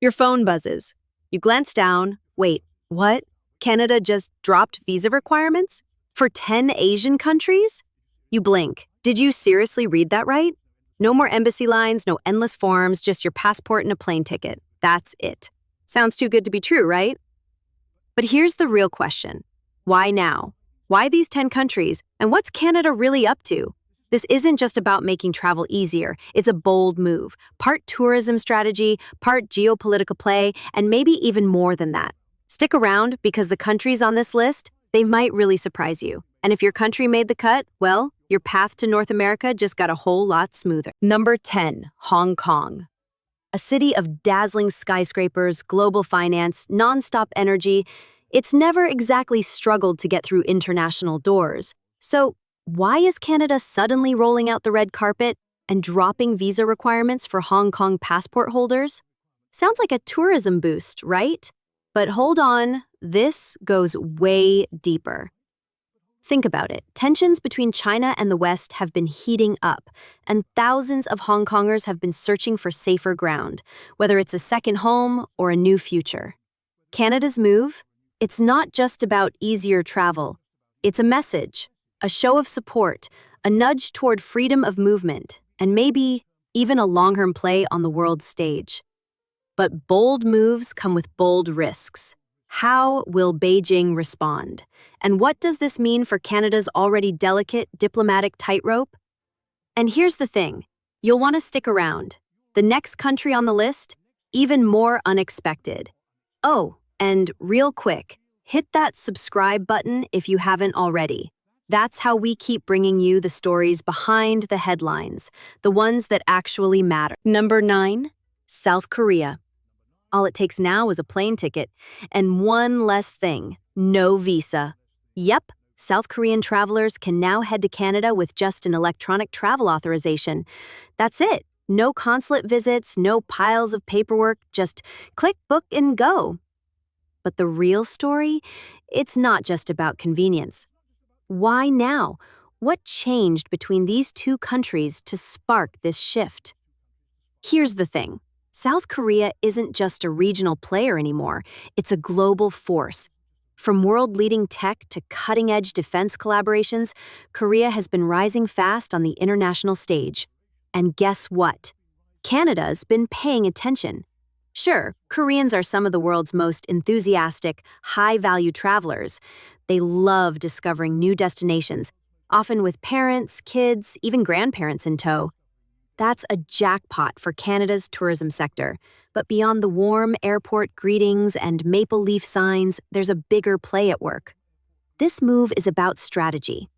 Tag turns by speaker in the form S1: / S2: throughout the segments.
S1: Your phone buzzes. You glance down. Wait, what? Canada just dropped visa requirements? For 10 Asian countries? You blink. Did you seriously read that right? No more embassy lines, no endless forms, just your passport and a plane ticket. That's it. Sounds too good to be true, right? But here's the real question. Why now? Why these 10 countries? And what's Canada really up to? This isn't just about making travel easier. It's a bold move. Part tourism strategy, part geopolitical play, and maybe even more than that. Stick around because the countries on this list, they might really surprise you. And if your country made the cut, well, your path to North America just got a whole lot smoother. Number 10, Hong Kong. A city of dazzling skyscrapers, global finance, nonstop energy, it's never exactly struggled to get through international doors. So, why is Canada suddenly rolling out the red carpet and dropping visa requirements for Hong Kong passport holders? Sounds like a tourism boost, right? But hold on, this goes way deeper. Think about it. Tensions between China and the West have been heating up, and thousands of Hong Kongers have been searching for safer ground, whether it's a second home or a new future. Canada's move? It's not just about easier travel. It's a message. A show of support, a nudge toward freedom of movement, and maybe even a long-term play on the world stage. But bold moves come with bold risks. How will Beijing respond? And what does this mean for Canada's already delicate diplomatic tightrope? And here's the thing, you'll want to stick around. The next country on the list, even more unexpected. Oh, and real quick, hit that subscribe button if you haven't already. That's how we keep bringing you the stories behind the headlines, the ones that actually matter. Number 9, South Korea. All it takes now is a plane ticket, and one less thing, no visa. Yep, South Korean travelers can now head to Canada with just an electronic travel authorization. That's it. No consulate visits, no piles of paperwork, just click, book, and go. But the real story? It's not just about convenience. Why now? What changed between these two countries to spark this shift? Here's the thing. South Korea isn't just a regional player anymore. It's a global force. From world-leading tech to cutting-edge defense collaborations, Korea has been rising fast on the international stage. And guess what? Canada's been paying attention. Sure, Koreans are some of the world's most enthusiastic, high-value travelers. They love discovering new destinations, often with parents, kids, even grandparents in tow. That's a jackpot for Canada's tourism sector. But beyond the warm airport greetings and maple leaf signs, there's a bigger play at work. This move is about strategy.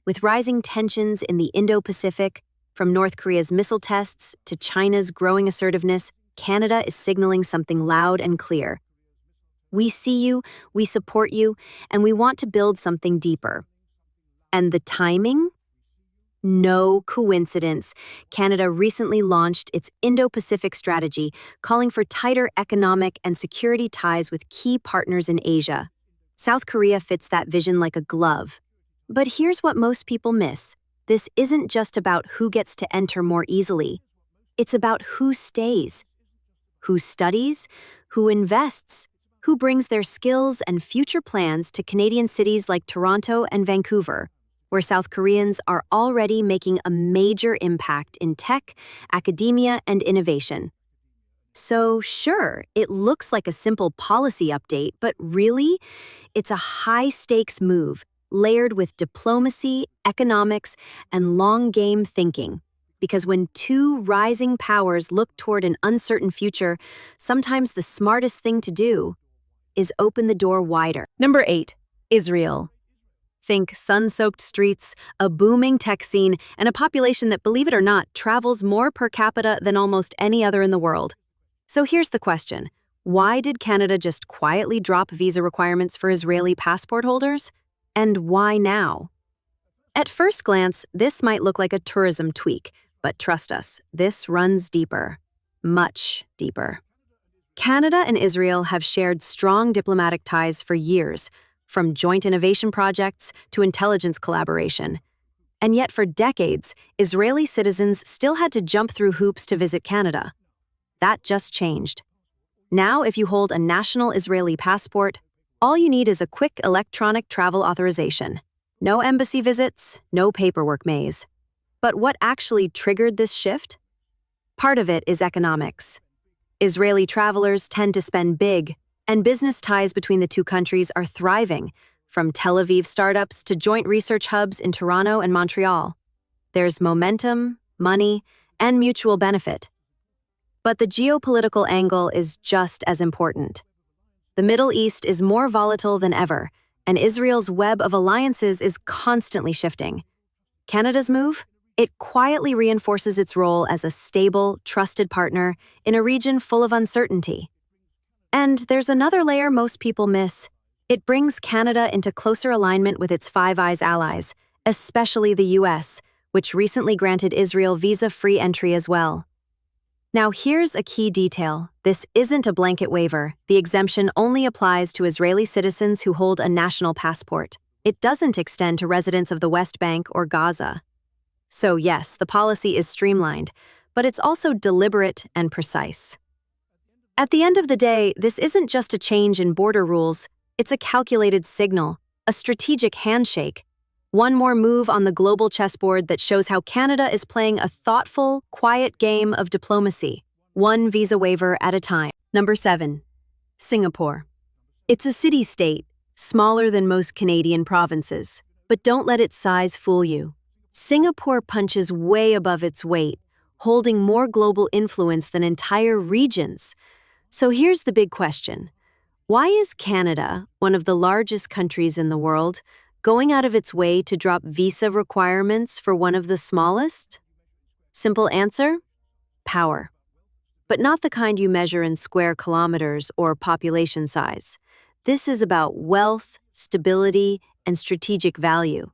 S1: With rising tensions in the Indo-Pacific, from North Korea's missile tests to China's growing assertiveness, Canada is signaling something loud and clear. We see you, we support you, and we want to build something deeper. And the timing? No coincidence. Canada recently launched its Indo-Pacific strategy, calling for tighter economic and security ties with key partners in Asia. South Korea fits that vision like a glove. But here's what most people miss. This isn't just about who gets to enter more easily. It's about who stays, who studies, who invests, who brings their skills and future plans to Canadian cities like Toronto and Vancouver, where South Koreans are already making a major impact in tech, academia, and innovation. So sure, it looks like a simple policy update, but really, it's a high-stakes move, layered with diplomacy, economics, and long-game thinking. Because when two rising powers look toward an uncertain future, sometimes the smartest thing to do is open the door wider. Number 8, Israel. Think sun-soaked streets, a booming tech scene, and a population that, believe it or not, travels more per capita than almost any other in the world. So here's the question. Why did Canada just quietly drop visa requirements for Israeli passport holders? And why now? At first glance, this might look like a tourism tweak, but trust us, this runs deeper, much deeper. Canada and Israel have shared strong diplomatic ties for years, from joint innovation projects to intelligence collaboration. And yet for decades, Israeli citizens still had to jump through hoops to visit Canada. That just changed. Now, if you hold a national Israeli passport, all you need is a quick electronic travel authorization. No embassy visits, no paperwork maze. But what actually triggered this shift? Part of it is economics. Israeli travelers tend to spend big, and business ties between the two countries are thriving, from Tel Aviv startups to joint research hubs in Toronto and Montreal. There's momentum, money, and mutual benefit. But the geopolitical angle is just as important. The Middle East is more volatile than ever, and Israel's web of alliances is constantly shifting. Canada's move? It quietly reinforces its role as a stable, trusted partner in a region full of uncertainty. And there's another layer most people miss. It brings Canada into closer alignment with its Five Eyes allies, especially the US, which recently granted Israel visa-free entry as well. Now here's a key detail. This isn't a blanket waiver. The exemption only applies to Israeli citizens who hold a national passport. It doesn't extend to residents of the West Bank or Gaza. So yes, the policy is streamlined, but it's also deliberate and precise. At the end of the day, this isn't just a change in border rules, it's a calculated signal, a strategic handshake. One more move on the global chessboard that shows how Canada is playing a thoughtful, quiet game of diplomacy, one visa waiver at a time. Number 7. Singapore. It's a city-state, smaller than most Canadian provinces, but don't let its size fool you. Singapore punches way above its weight, holding more global influence than entire regions. So here's the big question. Why is Canada, one of the largest countries in the world, going out of its way to drop visa requirements for one of the smallest? Simple answer? Power. But not the kind you measure in square kilometers or population size. This is about wealth, stability, and strategic value.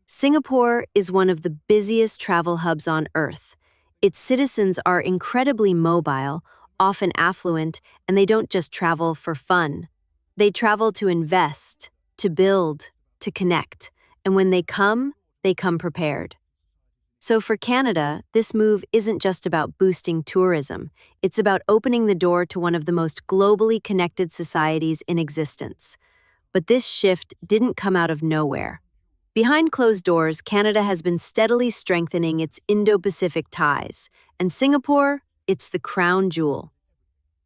S1: Singapore is one of the busiest travel hubs on Earth. Its citizens are incredibly mobile, often affluent, and they don't just travel for fun. They travel to invest, to build, to connect, and when they come prepared. So for Canada, this move isn't just about boosting tourism, it's about opening the door to one of the most globally connected societies in existence. But this shift didn't come out of nowhere. Behind closed doors, Canada has been steadily strengthening its Indo-Pacific ties, and Singapore, it's the crown jewel.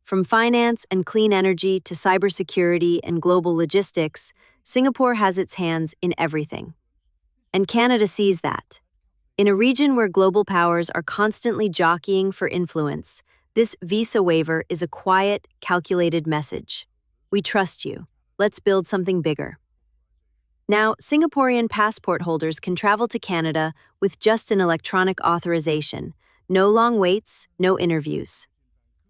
S1: From finance and clean energy to cybersecurity and global logistics, Singapore has its hands in everything. And Canada sees that. In a region where global powers are constantly jockeying for influence, this visa waiver is a quiet, calculated message. We trust you. Let's build something bigger. Now, Singaporean passport holders can travel to Canada with just an electronic authorization. No long waits, no interviews.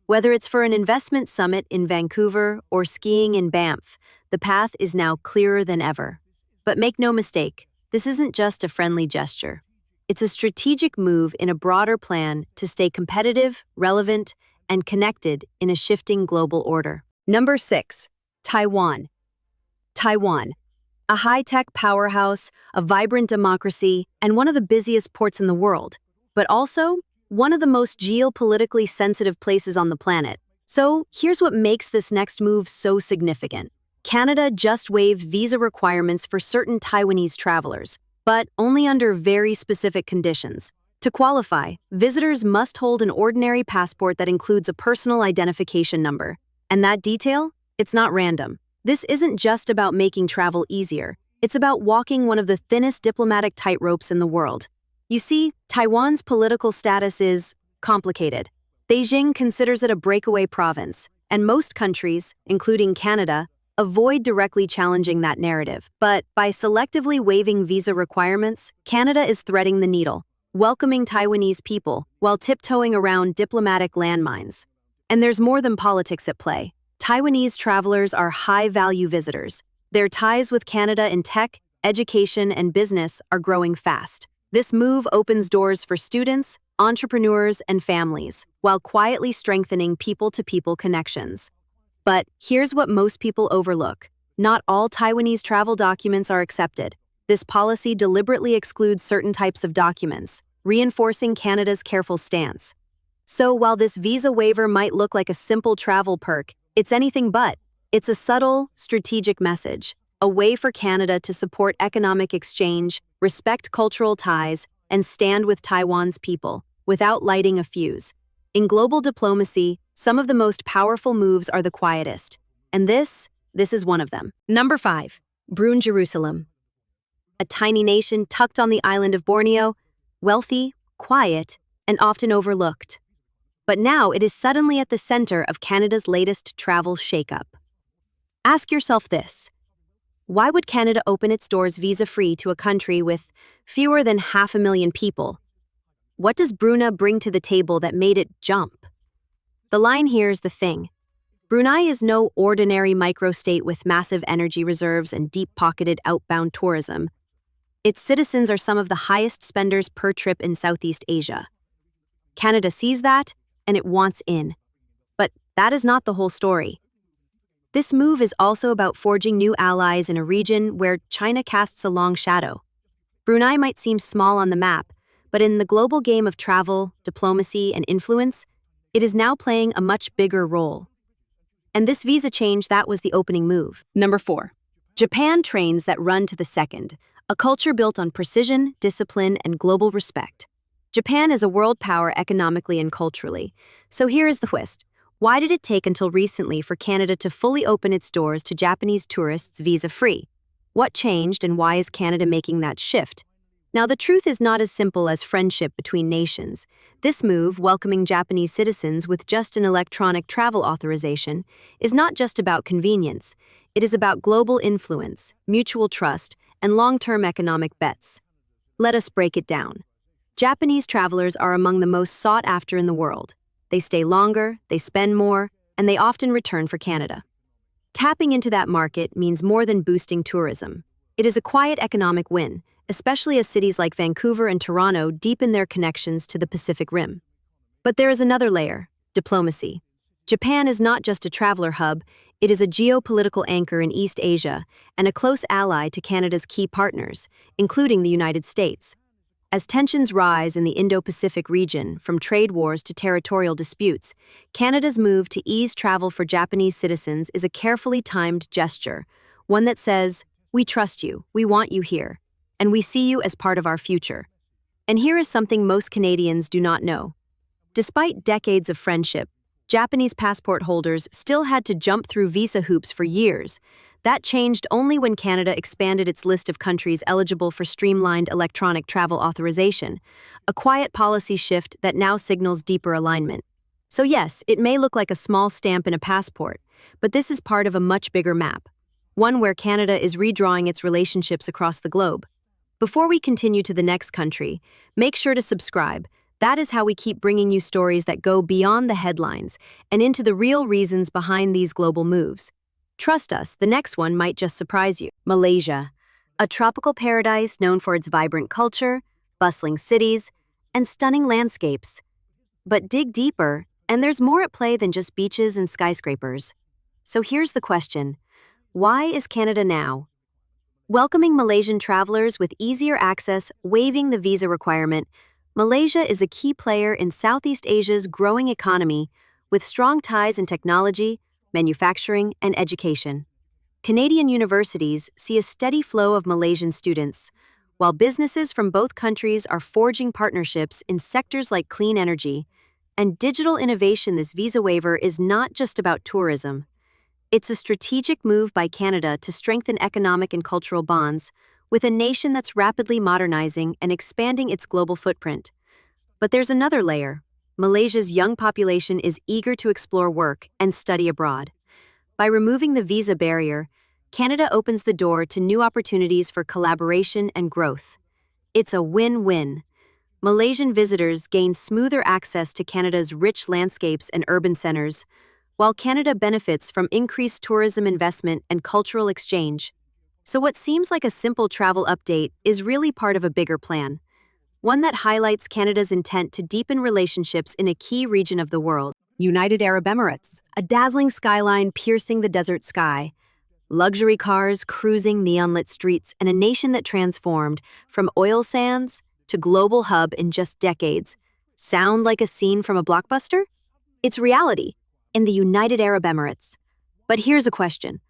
S1: Whether it's for an investment summit in Vancouver or skiing in Banff, the path is now clearer than ever. But make no mistake, this isn't just a friendly gesture. It's a strategic move in a broader plan to stay competitive, relevant, and connected in a shifting global order. Number 6. Taiwan. Taiwan. A high-tech powerhouse, a vibrant democracy, and one of the busiest ports in the world, but also one of the most geopolitically sensitive places on the planet. So here's what makes this next move so significant. Canada just waived visa requirements for certain Taiwanese travelers, but only under very specific conditions. To qualify, visitors must hold an ordinary passport that includes a personal identification number. And that detail? It's not random. This isn't just about making travel easier. It's about walking one of the thinnest diplomatic tightropes in the world. You see, Taiwan's political status is complicated. Beijing considers it a breakaway province, and most countries, including Canada, avoid directly challenging that narrative. But by selectively waiving visa requirements, Canada is threading the needle, welcoming Taiwanese people while tiptoeing around diplomatic landmines. And there's more than politics at play. Taiwanese travelers are high-value visitors. Their ties with Canada in tech, education, and business are growing fast. This move opens doors for students, entrepreneurs, and families, while quietly strengthening people-to-people connections. But here's what most people overlook. Not all Taiwanese travel documents are accepted. This policy deliberately excludes certain types of documents, reinforcing Canada's careful stance. So while this visa waiver might look like a simple travel perk, It's anything but. It's a subtle, strategic message, a way for Canada to support economic exchange, respect cultural ties, and stand with Taiwan's people, without lighting a fuse. In global diplomacy, some of the most powerful moves are the quietest. And this is one of them. Number 5. Brunei, Jerusalem. A tiny nation tucked on the island of Borneo, wealthy, quiet, and often overlooked. But now it is suddenly at the center of Canada's latest travel shakeup. Ask yourself this: why would Canada open its doors visa-free to a country with fewer than 500,000 people? What does Brunei bring to the table that made it jump? The line here is the thing. Brunei is no ordinary microstate with massive energy reserves and deep-pocketed outbound tourism. Its citizens are some of the highest spenders per trip in Southeast Asia. Canada sees that, and it wants in. But that is not the whole story. This move is also about forging new allies in a region where China casts a long shadow. Brunei might seem small on the map, but in the global game of travel, diplomacy, and influence, it is now playing a much bigger role. And this visa change, that was the opening move. Number 4. Japan trains that run to the second, a culture built on precision, discipline, and global respect. Japan is a world power economically and culturally. So here is the twist. Why did it take until recently for Canada to fully open its doors to Japanese tourists visa-free? What changed, and why is Canada making that shift? Now, the truth is not as simple as friendship between nations. This move, welcoming Japanese citizens with just an electronic travel authorization, is not just about convenience. It is about global influence, mutual trust, and long-term economic bets. Let us break it down. Japanese travelers are among the most sought after in the world. They stay longer, they spend more, and they often return for Canada. Tapping into that market means more than boosting tourism. It is a quiet economic win, especially as cities like Vancouver and Toronto deepen their connections to the Pacific Rim. But there is another layer: diplomacy. Japan is not just a traveler hub, it is a geopolitical anchor in East Asia and a close ally to Canada's key partners, including the United States. As tensions rise in the Indo-Pacific region, from trade wars to territorial disputes, Canada's move to ease travel for Japanese citizens is a carefully timed gesture, one that says, "We trust you, we want you here, and we see you as part of our future." And here is something most Canadians do not know. Despite decades of friendship, Japanese passport holders still had to jump through visa hoops for years. That changed only when Canada expanded its list of countries eligible for streamlined electronic travel authorization, a quiet policy shift that now signals deeper alignment. So yes, it may look like a small stamp in a passport, but this is part of a much bigger map, one where Canada is redrawing its relationships across the globe. Before we continue to the next country, make sure to subscribe. That is how we keep bringing you stories that go beyond the headlines and into the real reasons behind these global moves. Trust us, the next one might just surprise you. Malaysia, a tropical paradise known for its vibrant culture, bustling cities, and stunning landscapes. But dig deeper, and there's more at play than just beaches and skyscrapers. So here's the question: why is Canada now welcoming Malaysian travelers with easier access, waiving the visa requirement? Malaysia is a key player in Southeast Asia's growing economy, with strong ties in technology, manufacturing, and education. Canadian universities see a steady flow of Malaysian students, while businesses from both countries are forging partnerships in sectors like clean energy and digital innovation. This visa waiver is not just about tourism. It's a strategic move by Canada to strengthen economic and cultural bonds with a nation that's rapidly modernizing and expanding its global footprint. But there's another layer. Malaysia's young population is eager to explore work and study abroad. By removing the visa barrier, Canada opens the door to new opportunities for collaboration and growth. It's a win-win. Malaysian visitors gain smoother access to Canada's rich landscapes and urban centers, while Canada benefits from increased tourism investment and cultural exchange. So what seems like a simple travel update is really part of a bigger plan, one that highlights Canada's intent to deepen relationships in a key region of the world. United Arab Emirates, a dazzling skyline piercing the desert sky, luxury cars cruising neon-lit streets, and a nation that transformed from oil sands to global hub in just decades. Sound like a scene from a blockbuster? It's reality. In the United Arab Emirates, But here's a question.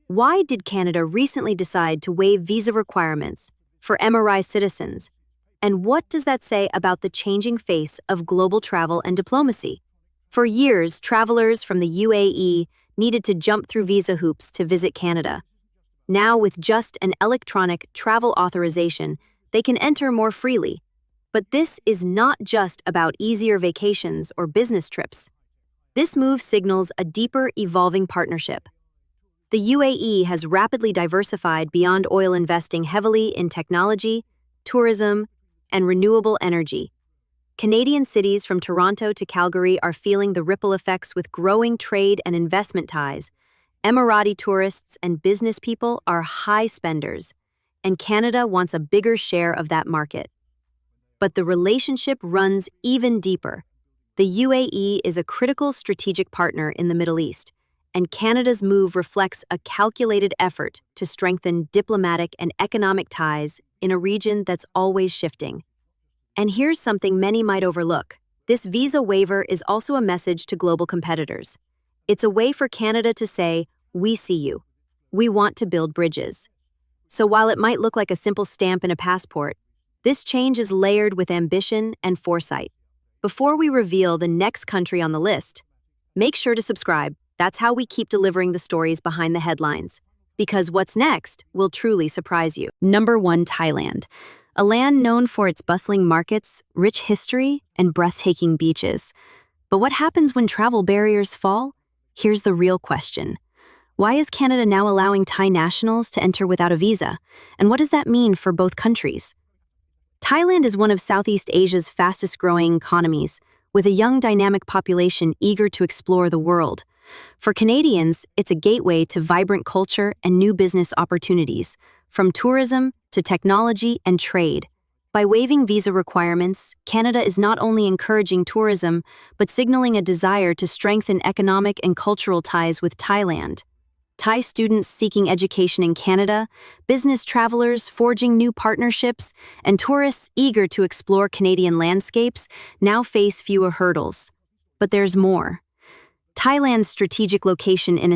S1: Why did Canada recently decide to waive visa requirements for MRI citizens? And what does that say about the changing face of global travel and diplomacy? For years, travelers from the UAE needed to jump through visa hoops to visit Canada. Now, with just an electronic travel authorization, they can enter more freely. But this is not just about easier vacations or business trips. This move signals a deeper, evolving partnership. The UAE has rapidly diversified beyond oil, investing heavily in technology, tourism, and renewable energy. Canadian cities from Toronto to Calgary are feeling the ripple effects with growing trade and investment ties. Emirati tourists and business people are high spenders, and Canada wants a bigger share of that market. But the relationship runs even deeper. The UAE is a critical strategic partner in the Middle East, and Canada's move reflects a calculated effort to strengthen diplomatic and economic ties in a region that's always shifting. And here's something many might overlook. This visa waiver is also a message to global competitors. It's a way for Canada to say, "We see you. We want to build bridges." So while it might look like a simple stamp in a passport, this change is layered with ambition and foresight. Before we reveal the next country on the list, make sure to subscribe. That's how we keep delivering the stories behind the headlines. Because what's next will truly surprise you. Number 1, Thailand. A land known for its bustling markets, rich history, and breathtaking beaches. But what happens when travel barriers fall? Here's the real question. Why is Canada now allowing Thai nationals to enter without a visa? And what does that mean for both countries? Thailand is one of Southeast Asia's fastest-growing economies, with a young, dynamic population eager to explore the world. For Canadians, it's a gateway to vibrant culture and new business opportunities, from tourism to technology and trade. By waiving visa requirements, Canada is not only encouraging tourism, but signaling a desire to strengthen economic and cultural ties with Thailand. Thai students seeking education in Canada, business travelers forging new partnerships, and tourists eager to explore Canadian landscapes now face fewer hurdles. But there's more. Thailand's strategic location in a